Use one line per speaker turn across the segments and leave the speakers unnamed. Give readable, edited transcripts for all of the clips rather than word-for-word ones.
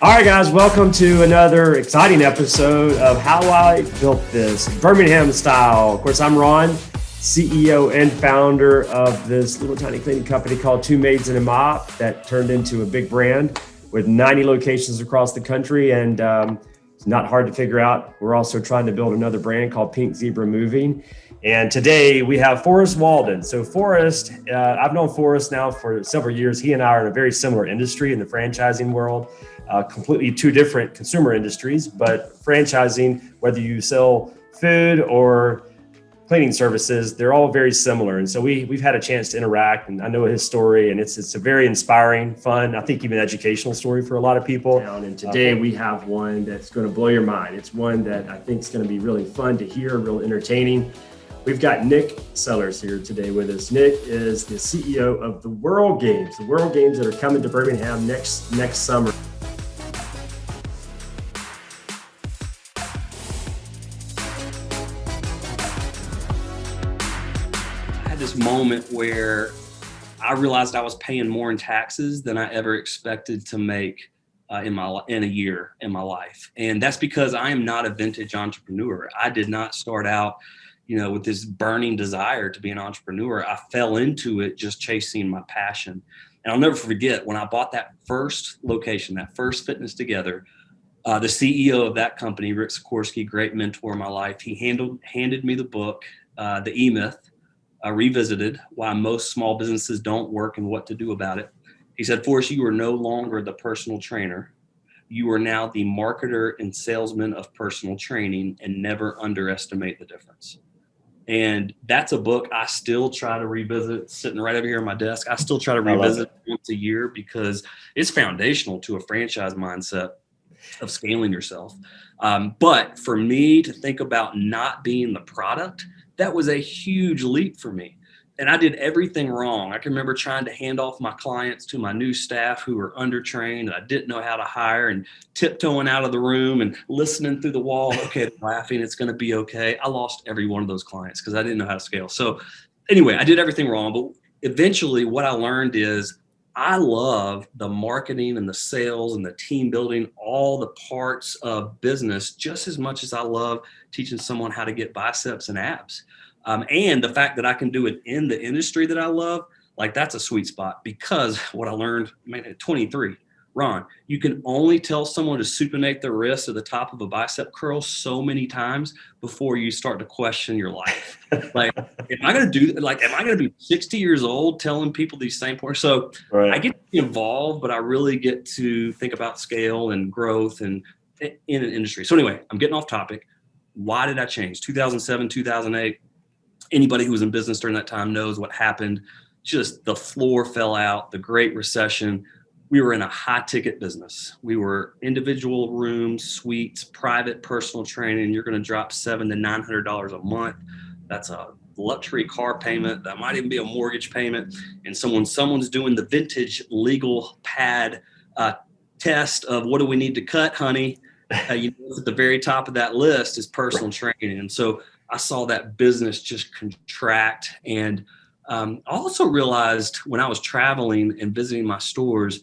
All right, guys, welcome to another exciting episode of How I Built This, Birmingham style. Of course, I'm Ron, CEO and founder of this little tiny cleaning company called Two Maids and a Mop that turned into a big brand with 90 locations across the country. And it's not hard to figure out. We're also trying to build another brand called Pink Zebra Moving. And today we have Forrest Walden. So Forrest, I've known Forrest now for several years. He and I are in a very similar industry in the franchising world. Completely two different consumer industries, but franchising, whether you sell food or cleaning services, they're all very similar. And so we've had a chance to interact, and I know his story, and it's a very inspiring, fun, I think even educational story for a lot of people. And today we have one that's going to blow your mind. It's one that I think is going to be really fun to hear, real entertaining. We've got Nick Sellers here today with us. Nick is the CEO of the World Games that are coming to Birmingham next summer.
This moment where I realized I was paying more in taxes than I ever expected to make in a year in my life. And that's because I am not a vintage entrepreneur. I did not start out, with this burning desire to be an entrepreneur. I fell into it just chasing my passion. And I'll never forget when I bought that first location, that first Fitness Together, the CEO of that company, Rick Sikorsky, great mentor in my life, he handed me the book, The E-Myth, Revisited, Why Most Small Businesses Don't Work and What to Do About It. He said, Forrest, you are no longer the personal trainer. You are now the marketer and salesman of personal training, and never underestimate the difference. And that's a book I still try to revisit. It's sitting right over here on my desk. I still try to revisit it once a year because it's foundational to a franchise mindset of scaling yourself. But for me to think about not being the product, that was a huge leap for me. And I did everything wrong. I can remember trying to hand off my clients to my new staff who were undertrained and I didn't know how to hire, and tiptoeing out of the room and listening through the wall. Okay, laughing, it's going to be okay. I lost every one of those clients because I didn't know how to scale. So anyway, I did everything wrong. But eventually what I learned is I love the marketing and the sales and the team building, all the parts of business, just as much as I love teaching someone how to get biceps and abs. And the fact that I can do it in the industry that I love, like that's a sweet spot, because what I learned at 23, Ron, you can only tell someone to supinate their wrist at the top of a bicep curl so many times before you start to question your life. Like, am I going to be 60 years old telling people these same points? So right. I get to be involved, but I really get to think about scale and growth and in an industry. So anyway, I'm getting off topic. Why did I change? 2007, 2008. Anybody who was in business during that time knows what happened. Just the floor fell out, the Great Recession. We were in a high ticket business. We were individual rooms, suites, private personal training. You're going to drop $700 to $900 a month. That's a luxury car payment. That might even be a mortgage payment. And someone's doing the vintage legal pad test of what do we need to cut, honey? At the very top of that list is personal training. And so I saw that business just contract. And I also realized when I was traveling and visiting my stores,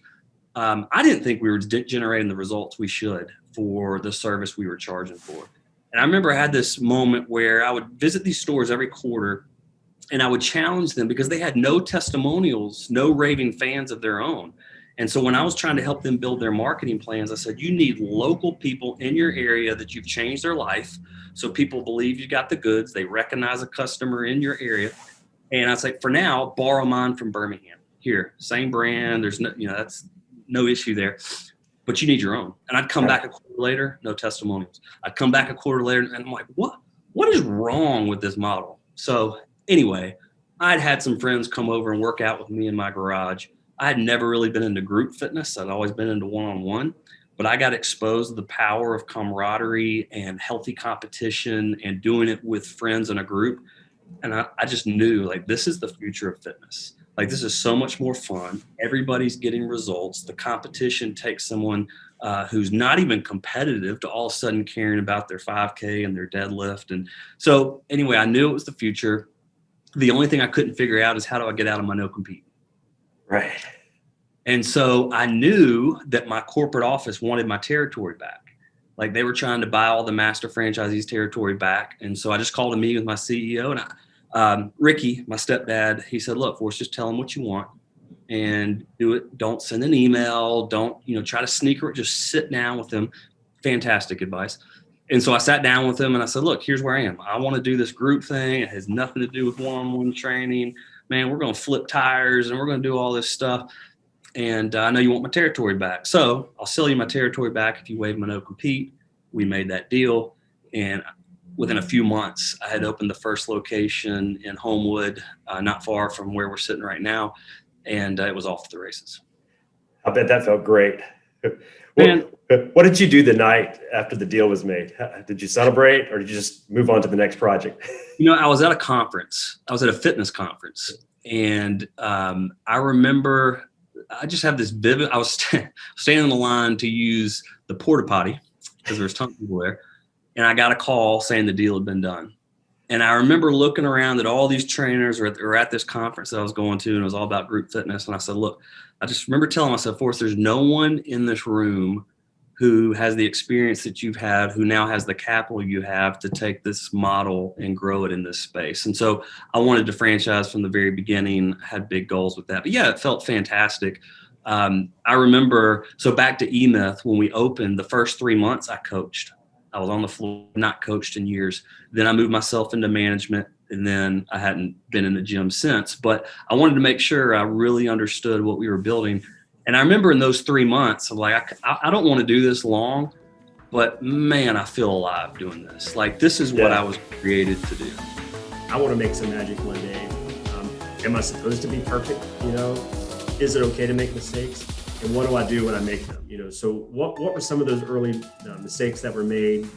I didn't think we were generating the results we should for the service we were charging for. And I remember I had this moment where I would visit these stores every quarter and I would challenge them because they had no testimonials, no raving fans of their own. And so when I was trying to help them build their marketing plans, I said, you need local people in your area that you've changed their life. So people believe you got the goods. They recognize a customer in your area. And I say, for now, borrow mine from Birmingham. Here, same brand. There's no, that's no issue there. But you need your own. And I'd come back a quarter later, no testimonials. I'd come back a quarter later and I'm like, what is wrong with this model? So anyway, I'd had some friends come over and work out with me in my garage. I had never really been into group fitness. I'd always been into one-on-one, but I got exposed to the power of camaraderie and healthy competition and doing it with friends in a group. And I just knew, like, this is the future of fitness. Like, this is so much more fun. Everybody's getting results. The competition takes someone who's not even competitive to all of a sudden caring about their 5K and their deadlift. And so anyway, I knew it was the future. The only thing I couldn't figure out is how do I get out of my no compete?
Right.
And so I knew that my corporate office wanted my territory back. Like they were trying to buy all the master franchisees territory back. And so I just called a meeting with my CEO and Ricky, my stepdad, he said, look, Forrest, just tell him what you want and do it. Don't send an email. Don't, try to sneaker it. Just sit down with him. Fantastic advice. And so I sat down with him and I said, look, here's where I am. I want to do this group thing. It has nothing to do with one-on-one training. Man, we're going to flip tires and we're going to do all this stuff. And I know you want my territory back. So I'll sell you my territory back if you waive my no compete. We made that deal. And within a few months, I had opened the first location in Homewood, not far from where we're sitting right now. And it was off to the races.
I bet that felt great.
Man,
what did you do the night after the deal was made? Did you celebrate or did you just move on to the next project?
I was at a conference. I was at a fitness conference. And I remember I just have this vivid, I was standing in the line to use the porta potty because there was tons of people there. And I got a call saying the deal had been done. And I remember looking around at all these trainers were at this conference that I was going to, and it was all about group fitness. And I said, look, I just remember telling myself, Forrest, there's no one in this room who has the experience that you've had, who now has the capital you have to take this model and grow it in this space. And so I wanted to franchise from the very beginning, had big goals with that. But yeah, it felt fantastic. I remember, so back to eMyth, when we opened, the first 3 months I coached. I was on the floor, not coached in years. Then I moved myself into management, and then I hadn't been in the gym since. But I wanted to make sure I really understood what we were building. And I remember in those 3 months, I'm like, I don't want to do this long, but man, I feel alive doing this. Like, this is what I was created to do.
I want to make some magic one day. Am I supposed to be perfect? Is it okay to make mistakes? And what do I do when I make them? So what were some of those early mistakes that were made,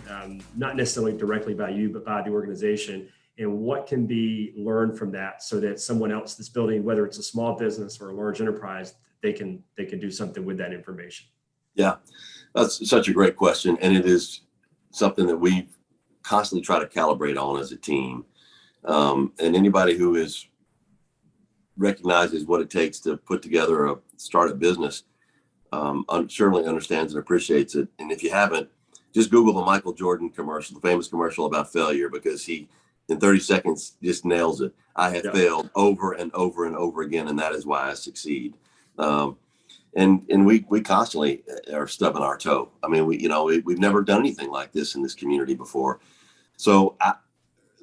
not necessarily directly by you, but by the organization? And what can be learned from that so that someone else that's building, whether it's a small business or a large enterprise, they can do something with that information?
Yeah, that's such a great question. And it is something that we constantly try to calibrate on as a team. And anybody who recognizes what it takes to put together a startup business certainly understands and appreciates it. And if you haven't, just Google the Michael Jordan commercial, the famous commercial about failure, because he, in 30 seconds, just nails it. I have failed over and over and over again, and that is why I succeed. And we constantly are stubbing our toe. I mean, we've never done anything like this in this community before. So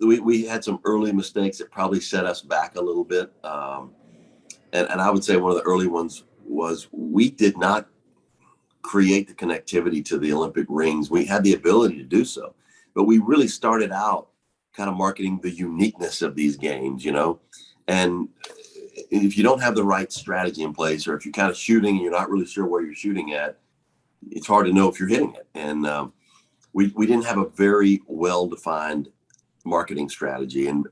we had some early mistakes that probably set us back a little bit. And I would say one of the early ones was we did not create the connectivity to the Olympic rings. We had the ability to do so, but we really started out kind of marketing the uniqueness of these games, and if you don't have the right strategy in place, or if you're kind of shooting and you're not really sure where you're shooting at, it's hard to know if you're hitting it. And we didn't have a very well-defined marketing strategy, and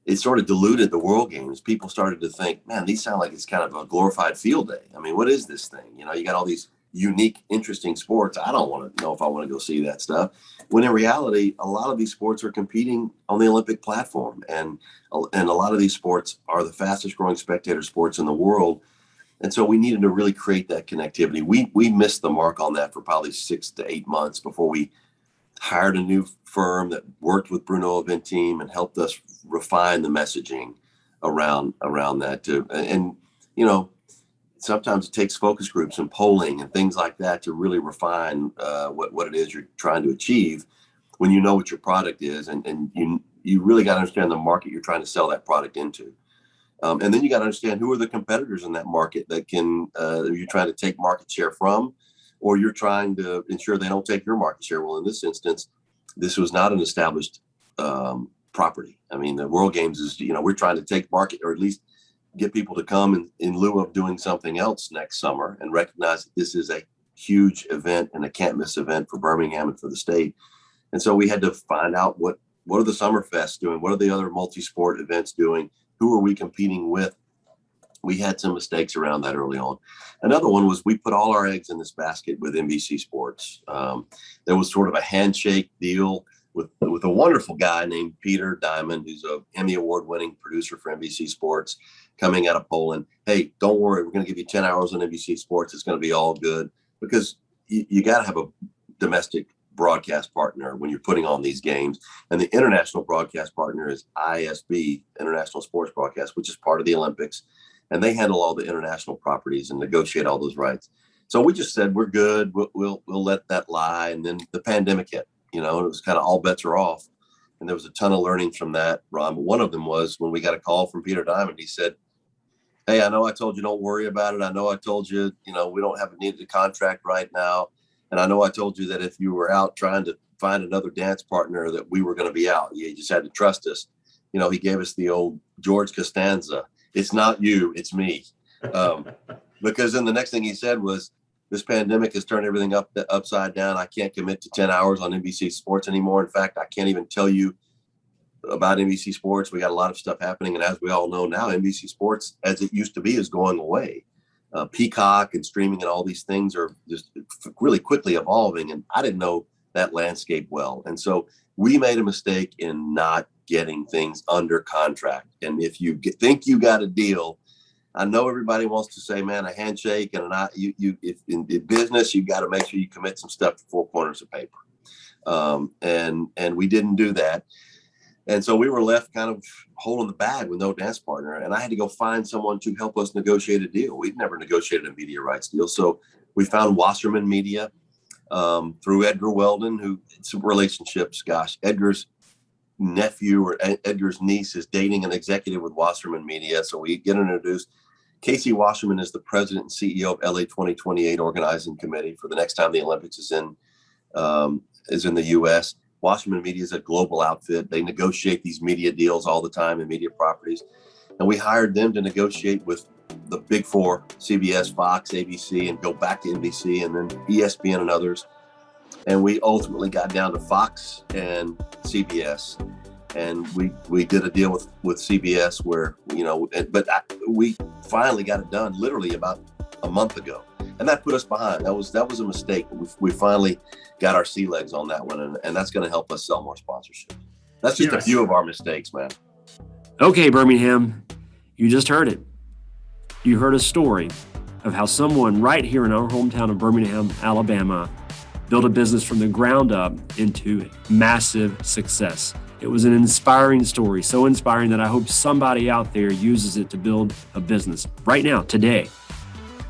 it sort of diluted the World Games. People started to think, man, these sound like it's kind of a glorified field day. I mean, what is this thing? You got all these unique, interesting sports. I don't want to know if I want to go see that stuff. When in reality, a lot of these sports are competing on the Olympic platform. And a lot of these sports are the fastest growing spectator sports in the world. And so we needed to really create that connectivity. We missed the mark on that for probably 6 to 8 months before we hired a new firm that worked with Bruno Event Team and helped us refine the messaging around that too. And sometimes it takes focus groups and polling and things like that to really refine what it is you're trying to achieve when you know what your product is, and you really got to understand the market you're trying to sell that product into. And then you got to understand who are the competitors in that market that you're trying to take market share from, or you're trying to ensure they don't take your market share. Well, in this instance, this was not an established property. I mean, the World Games is, we're trying to take market, or at least get people to come in lieu of doing something else next summer, and recognize that this is a huge event and a can't miss event for Birmingham and for the state. And so we had to find out what are the Summer Fests doing? What are the other multi-sport events doing? Who are we competing with? We had some mistakes around that early on. Another one was we put all our eggs in this basket with NBC Sports. There was sort of a handshake deal with a wonderful guy named Peter Diamond, who's an Emmy Award-winning producer for NBC Sports. coming out of Poland. Hey, don't worry, we're going to give you 10 hours on NBC Sports. It's going to be all good, because you got to have a domestic broadcast partner when you're putting on these games. And the international broadcast partner is ISB, International Sports Broadcast, which is part of the Olympics. And they handle all the international properties and negotiate all those rights. So we just said, we're good. We'll let that lie. And then the pandemic hit, it was kind of all bets are off. And there was a ton of learnings from that, Ron. One of them was when we got a call from Peter Diamond. He said, hey, I know I told you don't worry about it. I know I told you, we don't have a needed contract right now. And I know I told you that if you were out trying to find another dance partner, that we were going to be out. You just had to trust us. He gave us the old George Costanza. It's not you, it's me. Because then the next thing he said was, this pandemic has turned everything upside down. I can't commit to 10 hours on NBC Sports anymore. In fact, I can't even tell you about NBC Sports. We got a lot of stuff happening. And as we all know now, NBC Sports, as it used to be, is going away. Peacock and streaming and all these things are just really quickly evolving. And I didn't know that landscape well. And so we made a mistake in not getting things under contract. And if you think you got a deal, I know everybody wants to say, man, a handshake and if in business, you got to make sure you commit some stuff to 4 corners of paper. And we didn't do that. And so we were left kind of holding the bag with no dance partner. And I had to go find someone to help us negotiate a deal. We'd never negotiated a media rights deal. So we found Wasserman Media through Edgar Weldon, who some relationships, Edgar's nephew or Edgar's niece is dating an executive with Wasserman Media. So we get introduced. Casey Wasserman is the president and CEO of LA 2028 organizing committee for the next time the Olympics is in the U.S. Wasserman Media is a global outfit. They negotiate these media deals all the time and media properties. And we hired them to negotiate with the big four, CBS, Fox, ABC, and go back to NBC and then ESPN and others. And we ultimately got down to Fox and CBS. And we did a deal with CBS where, we finally got it done literally about a month ago. And that put us behind. That was a mistake. We finally got our sea legs on that one. And that's going to help us sell more sponsorship. That's just a few of our mistakes, man.
Okay, Birmingham, you just heard it. You heard a story of how someone right here in our hometown of Birmingham, Alabama, built a business from the ground up into massive success. It was an inspiring story, so inspiring that I hope somebody out there uses it to build a business right now, today.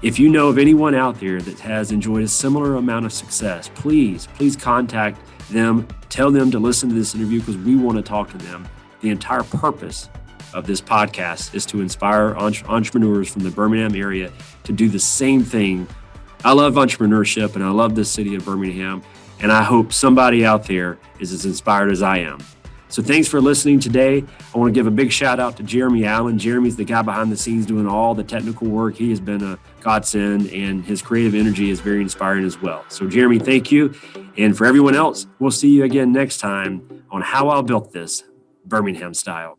If you know of anyone out there that has enjoyed a similar amount of success, please contact them. Tell them to listen to this interview because we want to talk to them. The entire purpose of this podcast is to inspire entrepreneurs from the Birmingham area to do the same thing. I love entrepreneurship and I love this city of Birmingham, and I hope somebody out there is as inspired as I am. So thanks for listening today. I want to give a big shout out to Jeremy Allen. Jeremy's the guy behind the scenes doing all the technical work. He has been a godsend, and his creative energy is very inspiring as well. So Jeremy, thank you. And for everyone else, we'll see you again next time on How I Built This, Birmingham Style.